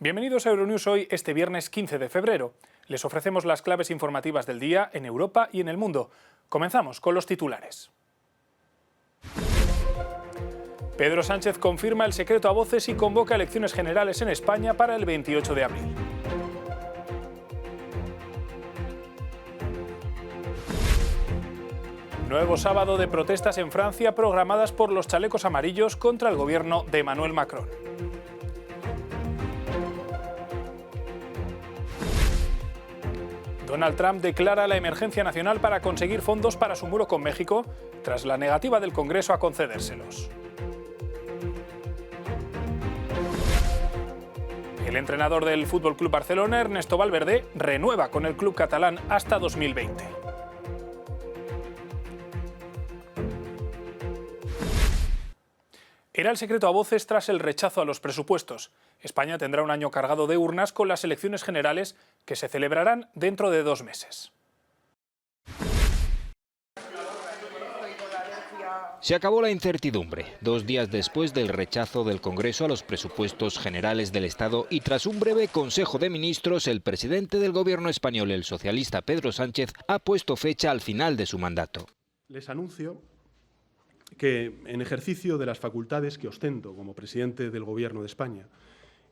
Bienvenidos a Euronews hoy, este viernes 15 de febrero. Les ofrecemos las claves informativas del día en Europa y en el mundo. Comenzamos con los titulares. Pedro Sánchez confirma el secreto a voces y convoca elecciones generales en España para el 28 de abril. Nuevo sábado de protestas en Francia programadas por los chalecos amarillos contra el gobierno de Emmanuel Macron. Donald Trump declara la emergencia nacional para conseguir fondos para su muro con México, tras la negativa del Congreso a concedérselos. El entrenador del FC Barcelona, Ernesto Valverde, renueva con el club catalán hasta 2020. Era el secreto a voces tras el rechazo a los presupuestos. España tendrá un año cargado de urnas con las elecciones generales que se celebrarán dentro de 2 meses. Se acabó la incertidumbre, 2 días después del rechazo del Congreso a los presupuestos generales del Estado y tras un breve Consejo de Ministros, el presidente del Gobierno español, el socialista Pedro Sánchez, ha puesto fecha al final de su mandato. Les anuncio que, en ejercicio de las facultades que ostento como presidente del Gobierno de España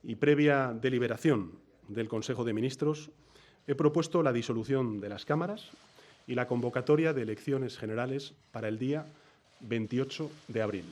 y previa deliberación del Consejo de Ministros, he propuesto la disolución de las cámaras y la convocatoria de elecciones generales para el día 28 de abril.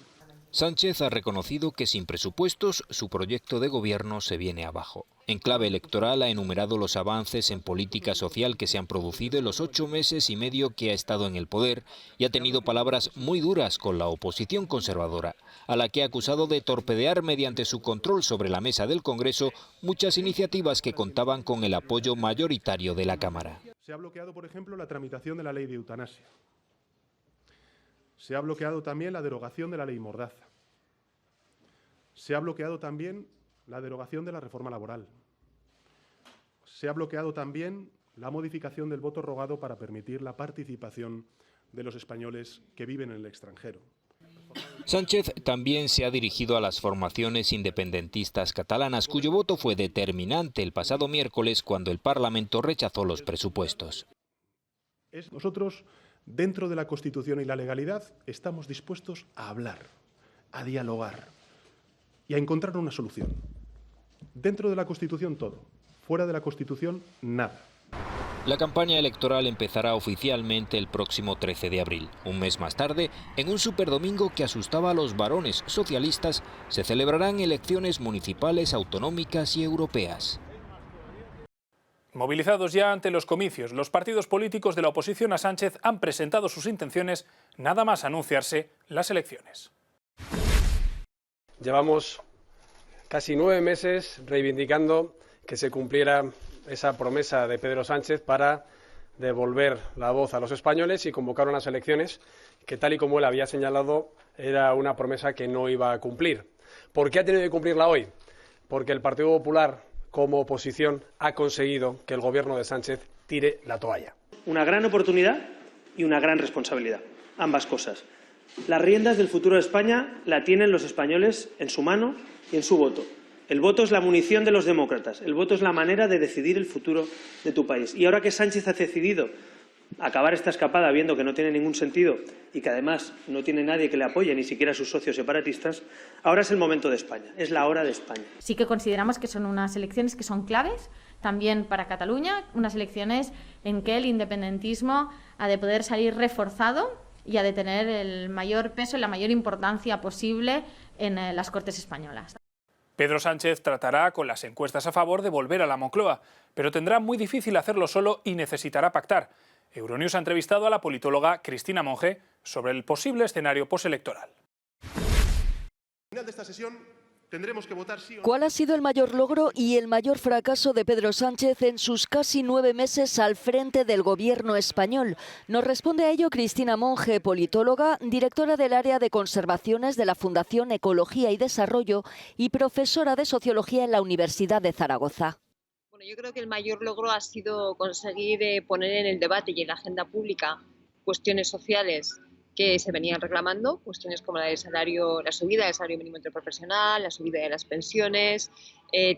Sánchez ha reconocido que sin presupuestos su proyecto de gobierno se viene abajo. En clave electoral ha enumerado los avances en política social que se han producido en los 8 meses y medio que ha estado en el poder y ha tenido palabras muy duras con la oposición conservadora, a la que ha acusado de torpedear mediante su control sobre la mesa del Congreso muchas iniciativas que contaban con el apoyo mayoritario de la Cámara. Se ha bloqueado, por ejemplo, la tramitación de la ley de eutanasia. Se ha bloqueado también la derogación de la ley Mordaza. Se ha bloqueado también la derogación de la reforma laboral. Se ha bloqueado también la modificación del voto rogado para permitir la participación de los españoles que viven en el extranjero. Sánchez también se ha dirigido a las formaciones independentistas catalanas, cuyo voto fue determinante el pasado miércoles cuando el Parlamento rechazó los presupuestos. Nosotros, dentro de la Constitución y la legalidad, estamos dispuestos a hablar, a dialogar y a encontrar una solución. Dentro de la Constitución todo, fuera de la Constitución nada. La campaña electoral empezará oficialmente el próximo 13 de abril. Un mes más tarde, en un superdomingo que asustaba a los varones socialistas, se celebrarán elecciones municipales, autonómicas y europeas. Movilizados ya ante los comicios, los partidos políticos de la oposición a Sánchez han presentado sus intenciones nada más anunciarse las elecciones. Llevamos casi 9 meses reivindicando que se cumpliera esa promesa de Pedro Sánchez para devolver la voz a los españoles y convocar unas elecciones que, tal y como él había señalado, era una promesa que no iba a cumplir. ¿Por qué ha tenido que cumplirla hoy? Porque el Partido Popular, como oposición, ha conseguido que el gobierno de Sánchez tire la toalla. Una gran oportunidad y una gran responsabilidad, ambas cosas. Las riendas del futuro de España la tienen los españoles en su mano y en su voto. El voto es la munición de los demócratas, el voto es la manera de decidir el futuro de tu país. Y ahora que Sánchez ha decidido acabar esta escapada viendo que no tiene ningún sentido y que además no tiene nadie que le apoye, ni siquiera sus socios separatistas, ahora es el momento de España, es la hora de España. Sí que consideramos que son unas elecciones que son claves también para Cataluña, unas elecciones en que el independentismo ha de poder salir reforzado y ha de tener el mayor peso y la mayor importancia posible en las Cortes españolas. Pedro Sánchez tratará con las encuestas a favor de volver a la Moncloa, pero tendrá muy difícil hacerlo solo y necesitará pactar. Euronews ha entrevistado a la politóloga Cristina Monge sobre el posible escenario postelectoral. Al final de esta sesión tendremos que votar sí o no. ¿Cuál ha sido el mayor logro y el mayor fracaso de Pedro Sánchez en sus casi 9 meses al frente del gobierno español? Nos responde a ello Cristina Monge, politóloga, directora del área de conservaciones de la Fundación Ecología y Desarrollo y profesora de Sociología en la Universidad de Zaragoza. Bueno, yo creo que el mayor logro ha sido conseguir poner en el debate y en la agenda pública cuestiones sociales que se venían reclamando, cuestiones como la subida del salario mínimo interprofesional, la subida de las pensiones,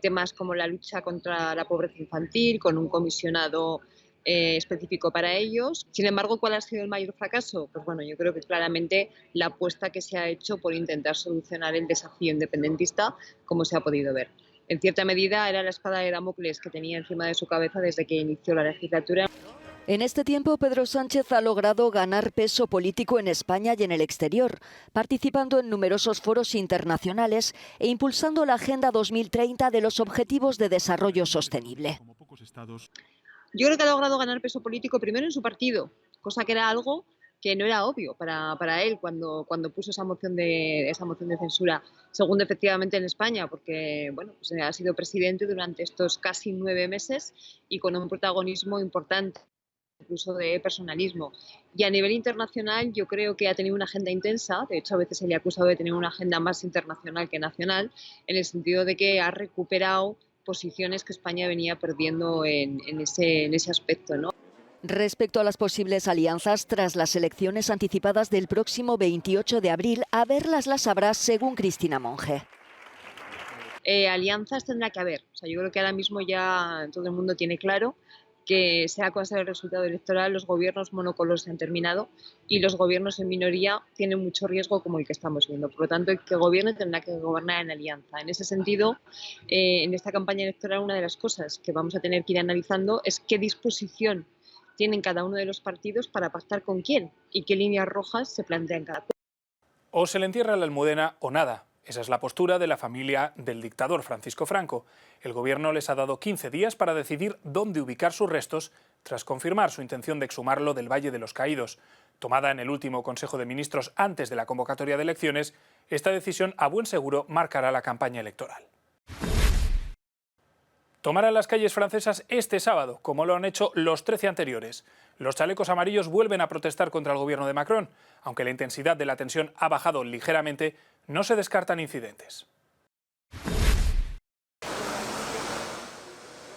temas como la lucha contra la pobreza infantil, con un comisionado específico para ellos. Sin embargo, ¿cuál ha sido el mayor fracaso? Pues bueno, yo creo que claramente la apuesta que se ha hecho por intentar solucionar el desafío independentista, como se ha podido ver. En cierta medida era la espada de Damocles que tenía encima de su cabeza desde que inició la legislatura. En este tiempo, Pedro Sánchez ha logrado ganar peso político en España y en el exterior, participando en numerosos foros internacionales e impulsando la Agenda 2030 de los Objetivos de Desarrollo Sostenible. Yo creo que ha logrado ganar peso político primero en su partido, cosa que era algo que no era obvio para él cuando puso esa moción de censura. Segundo, efectivamente en España, porque bueno, pues ha sido presidente durante estos casi 9 meses y con un protagonismo importante, incluso de personalismo. Y a nivel internacional yo creo que ha tenido una agenda intensa, de hecho a veces se le ha acusado de tener una agenda más internacional que nacional, en el sentido de que ha recuperado posiciones que España venía perdiendo en ese aspecto, ¿no? Respecto a las posibles alianzas tras las elecciones anticipadas del próximo 28 de abril, a verlas las habrá según Cristina Monge. Alianzas tendrá que haber. O sea, yo creo que ahora mismo ya todo el mundo tiene claro que sea cual sea el resultado electoral, los gobiernos monocolores se han terminado y los gobiernos en minoría tienen mucho riesgo como el que estamos viendo. Por lo tanto, el que gobierne tendrá que gobernar en alianza. En ese sentido, en esta campaña electoral una de las cosas que vamos a tener que ir analizando es qué disposición tienen cada uno de los partidos para pactar con quién y qué líneas rojas se plantean cada cual. O se le entierra la Almudena o nada. Esa es la postura de la familia del dictador Francisco Franco. El gobierno les ha dado 15 días para decidir dónde ubicar sus restos tras confirmar su intención de exhumarlo del Valle de los Caídos. Tomada en el último Consejo de Ministros antes de la convocatoria de elecciones, esta decisión a buen seguro marcará la campaña electoral. Tomarán las calles francesas este sábado, como lo han hecho los 13 anteriores. Los chalecos amarillos vuelven a protestar contra el gobierno de Macron. Aunque la intensidad de la tensión ha bajado ligeramente, no se descartan incidentes.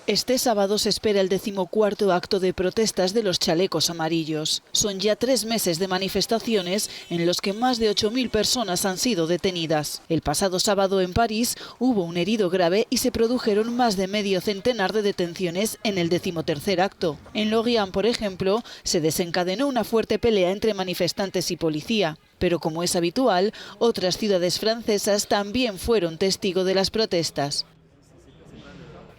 Este sábado se espera el 14º acto de protestas de los chalecos amarillos. Son ya 3 meses de manifestaciones en los que más de 8.000 personas han sido detenidas. El pasado sábado en París hubo un herido grave y se produjeron más de medio centenar de detenciones en el 13º acto. En Lorient, por ejemplo, se desencadenó una fuerte pelea entre manifestantes y policía. Pero como es habitual, otras ciudades francesas también fueron testigo de las protestas.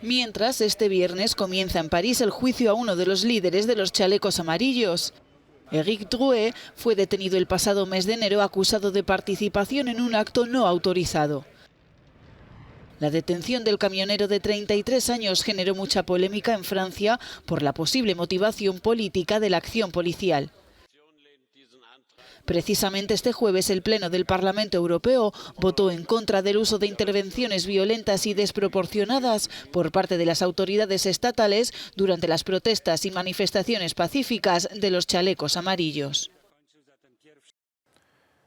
Mientras, este viernes comienza en París el juicio a uno de los líderes de los chalecos amarillos. Éric Drouet fue detenido el pasado mes de enero acusado de participación en un acto no autorizado. La detención del camionero de 33 años generó mucha polémica en Francia por la posible motivación política de la acción policial. Precisamente este jueves el Pleno del Parlamento Europeo votó en contra del uso de intervenciones violentas y desproporcionadas por parte de las autoridades estatales durante las protestas y manifestaciones pacíficas de los chalecos amarillos.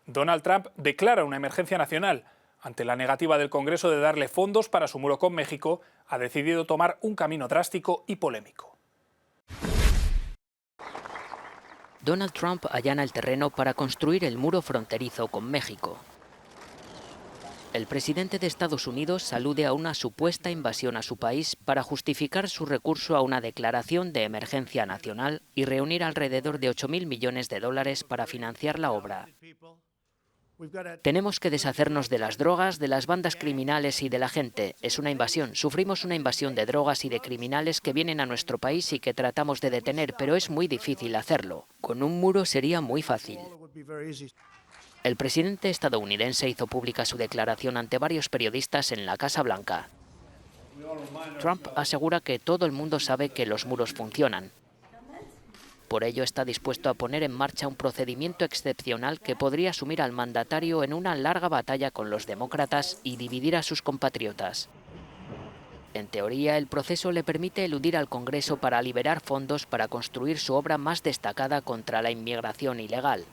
Donald Trump declara una emergencia nacional. Ante la negativa del Congreso de darle fondos para su muro con México, ha decidido tomar un camino drástico y polémico. Donald Trump allana el terreno para construir el muro fronterizo con México. El presidente de Estados Unidos alude a una supuesta invasión a su país para justificar su recurso a una declaración de emergencia nacional y reunir alrededor de 8.000 millones de dólares para financiar la obra. Tenemos que deshacernos de las drogas, de las bandas criminales y de la gente. Es una invasión. Sufrimos una invasión de drogas y de criminales que vienen a nuestro país y que tratamos de detener, pero es muy difícil hacerlo. Con un muro sería muy fácil. El presidente estadounidense hizo pública su declaración ante varios periodistas en la Casa Blanca. Trump asegura que todo el mundo sabe que los muros funcionan. Por ello está dispuesto a poner en marcha un procedimiento excepcional que podría sumir al mandatario en una larga batalla con los demócratas y dividir a sus compatriotas. En teoría, el proceso le permite eludir al Congreso para liberar fondos para construir su obra más destacada contra la inmigración ilegal.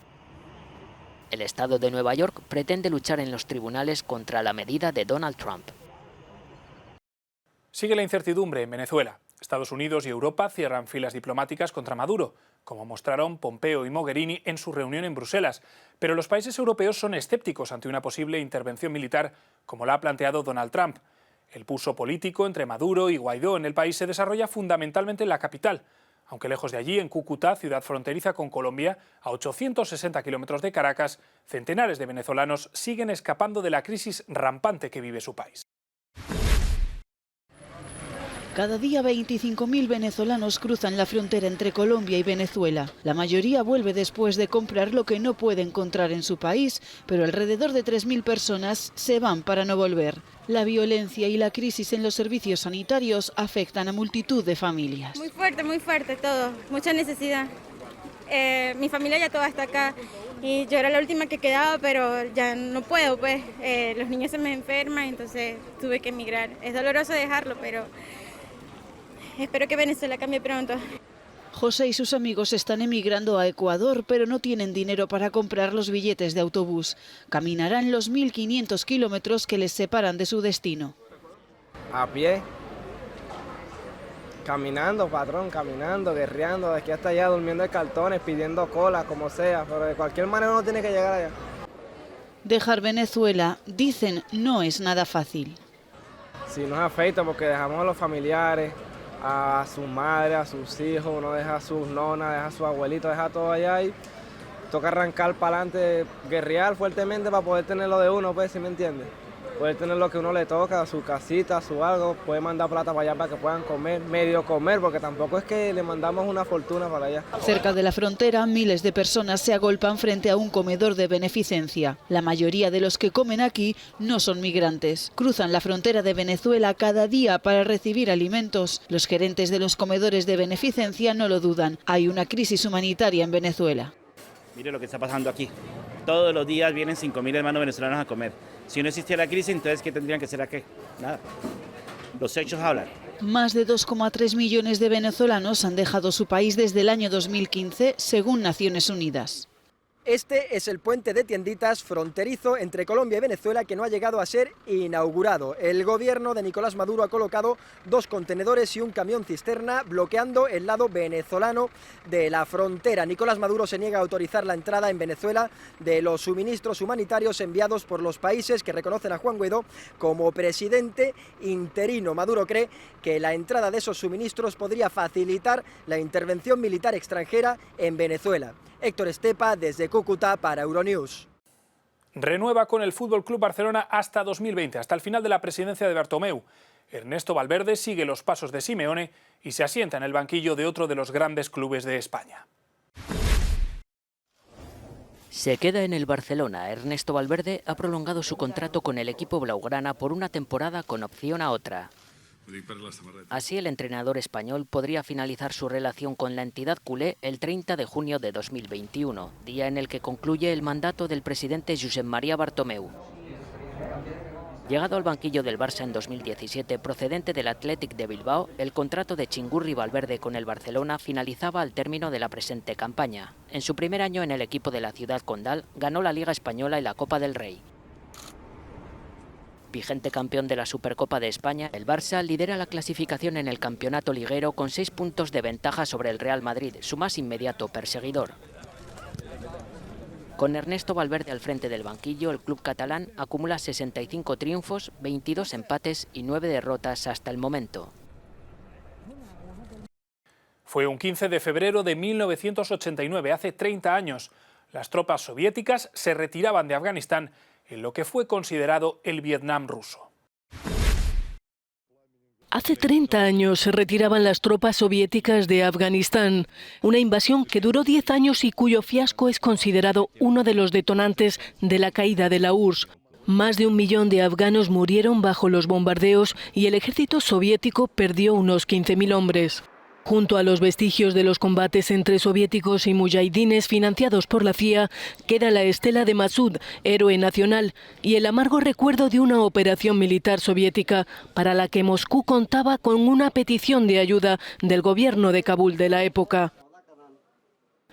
El estado de Nueva York pretende luchar en los tribunales contra la medida de Donald Trump. Sigue la incertidumbre en Venezuela. Estados Unidos y Europa cierran filas diplomáticas contra Maduro, como mostraron Pompeo y Mogherini en su reunión en Bruselas. Pero los países europeos son escépticos ante una posible intervención militar, como la ha planteado Donald Trump. El pulso político entre Maduro y Guaidó en el país se desarrolla fundamentalmente en la capital, aunque lejos de allí, en Cúcuta, ciudad fronteriza con Colombia, a 860 kilómetros de Caracas, centenares de venezolanos siguen escapando de la crisis rampante que vive su país. Cada día 25.000 venezolanos cruzan la frontera entre Colombia y Venezuela. La mayoría vuelve después de comprar lo que no puede encontrar en su país, pero alrededor de 3.000 personas se van para no volver. La violencia y la crisis en los servicios sanitarios afectan a multitud de familias. Muy fuerte todo, mucha necesidad. Mi familia ya toda está acá y yo era la última que quedaba, pero ya no puedo, pues. Los niños se me enferman, entonces tuve que emigrar. Es doloroso dejarlo, pero espero que Venezuela cambie pronto. José y sus amigos están emigrando a Ecuador, pero no tienen dinero para comprar los billetes de autobús. Caminarán los 1.500 kilómetros que les separan de su destino. A pie, caminando, patrón, caminando, guerreando, de aquí hasta allá, durmiendo en cartones, pidiendo cola, como sea, pero de cualquier manera uno tiene que llegar allá. Dejar Venezuela, dicen, no es nada fácil. Sí, nos afecta porque dejamos a los familiares, a su madre, a sus hijos, uno deja a sus nonas, deja a sus abuelitos, deja todo allá y toca arrancar para adelante, guerrear fuertemente para poder tener lo de uno, pues, ¿sí me entiende? Poder tener lo que uno le toca, su casita, su algo, puede mandar plata para allá para que puedan comer, medio comer, porque tampoco es que le mandamos una fortuna para allá. Cerca de la frontera, miles de personas se agolpan frente a un comedor de beneficencia. La mayoría de los que comen aquí no son migrantes. Cruzan la frontera de Venezuela cada día para recibir alimentos. Los gerentes de los comedores de beneficencia no lo dudan. Hay una crisis humanitaria en Venezuela. Mire lo que está pasando aquí. Todos los días vienen 5.000 hermanos venezolanos a comer. Si no existiera la crisis, entonces ¿qué tendrían que hacer aquí? Nada. Los hechos hablan. Más de 2,3 millones de venezolanos han dejado su país desde el año 2015, según Naciones Unidas. Este es el puente de Tienditas fronterizo entre Colombia y Venezuela que no ha llegado a ser inaugurado. El gobierno de Nicolás Maduro ha colocado 2 contenedores y un camión cisterna bloqueando el lado venezolano de la frontera. Nicolás Maduro se niega a autorizar la entrada en Venezuela de los suministros humanitarios enviados por los países que reconocen a Juan Guaidó como presidente interino. Maduro cree que la entrada de esos suministros podría facilitar la intervención militar extranjera en Venezuela. Héctor Estepa, desde Cúcuta para Euronews. Renueva con el Fútbol Club Barcelona hasta 2020, hasta el final de la presidencia de Bartomeu. Ernesto Valverde sigue los pasos de Simeone y se asienta en el banquillo de otro de los grandes clubes de España. Se queda en el Barcelona. Ernesto Valverde ha prolongado su contrato con el equipo blaugrana por una temporada con opción a otra. Así, el entrenador español podría finalizar su relación con la entidad culé el 30 de junio de 2021, día en el que concluye el mandato del presidente Josep María Bartomeu. Llegado al banquillo del Barça en 2017, procedente del Athletic de Bilbao, el contrato de Chingurri Valverde con el Barcelona finalizaba al término de la presente campaña. En su primer año en el equipo de la ciudad condal, ganó la Liga Española y la Copa del Rey. Vigente campeón de la Supercopa de España, el Barça lidera la clasificación en el campeonato liguero con 6 puntos de ventaja sobre el Real Madrid, su más inmediato perseguidor. Con Ernesto Valverde al frente del banquillo, el club catalán acumula 65 triunfos, 22 empates y 9 derrotas hasta el momento. Fue un 15 de febrero de 1989, hace 30 años. Las tropas soviéticas se retiraban de Afganistán en lo que fue considerado el Vietnam ruso. Hace 30 años se retiraban las tropas soviéticas de Afganistán, una invasión que duró 10 años y cuyo fiasco es considerado uno de los detonantes de la caída de la URSS. Más de 1 millón de afganos murieron bajo los bombardeos y el ejército soviético perdió unos 15.000 hombres. Junto a los vestigios de los combates entre soviéticos y mujahidines financiados por la CIA, queda la estela de Masud, héroe nacional, y el amargo recuerdo de una operación militar soviética para la que Moscú contaba con una petición de ayuda del gobierno de Kabul de la época.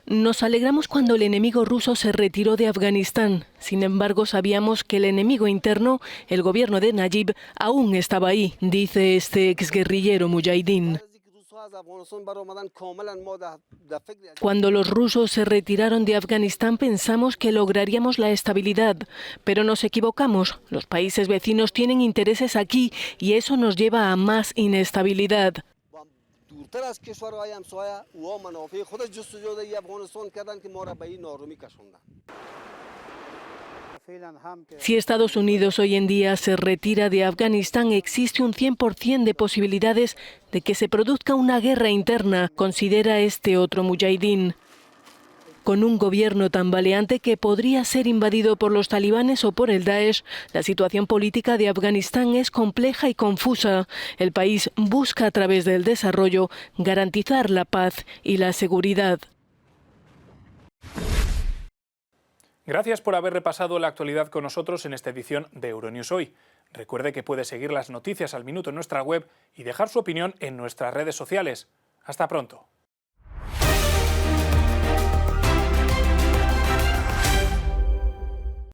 Nos alegramos cuando el enemigo ruso se retiró de Afganistán. Sin embargo, sabíamos que el enemigo interno, el gobierno de Nayib, aún estaba ahí, dice este exguerrillero mujahidín. Cuando los rusos se retiraron de Afganistán pensamos que lograríamos la estabilidad, pero nos equivocamos. Los países vecinos tienen intereses aquí y eso nos lleva a más inestabilidad. Si Estados Unidos hoy en día se retira de Afganistán, existe un 100% de posibilidades de que se produzca una guerra interna, considera este otro mujahidín. Con un gobierno tambaleante que podría ser invadido por los talibanes o por el Daesh, la situación política de Afganistán es compleja y confusa. El país busca a través del desarrollo garantizar la paz y la seguridad. Gracias por haber repasado la actualidad con nosotros en esta edición de Euronews Hoy. Recuerde que puede seguir las noticias al minuto en nuestra web y dejar su opinión en nuestras redes sociales. Hasta pronto.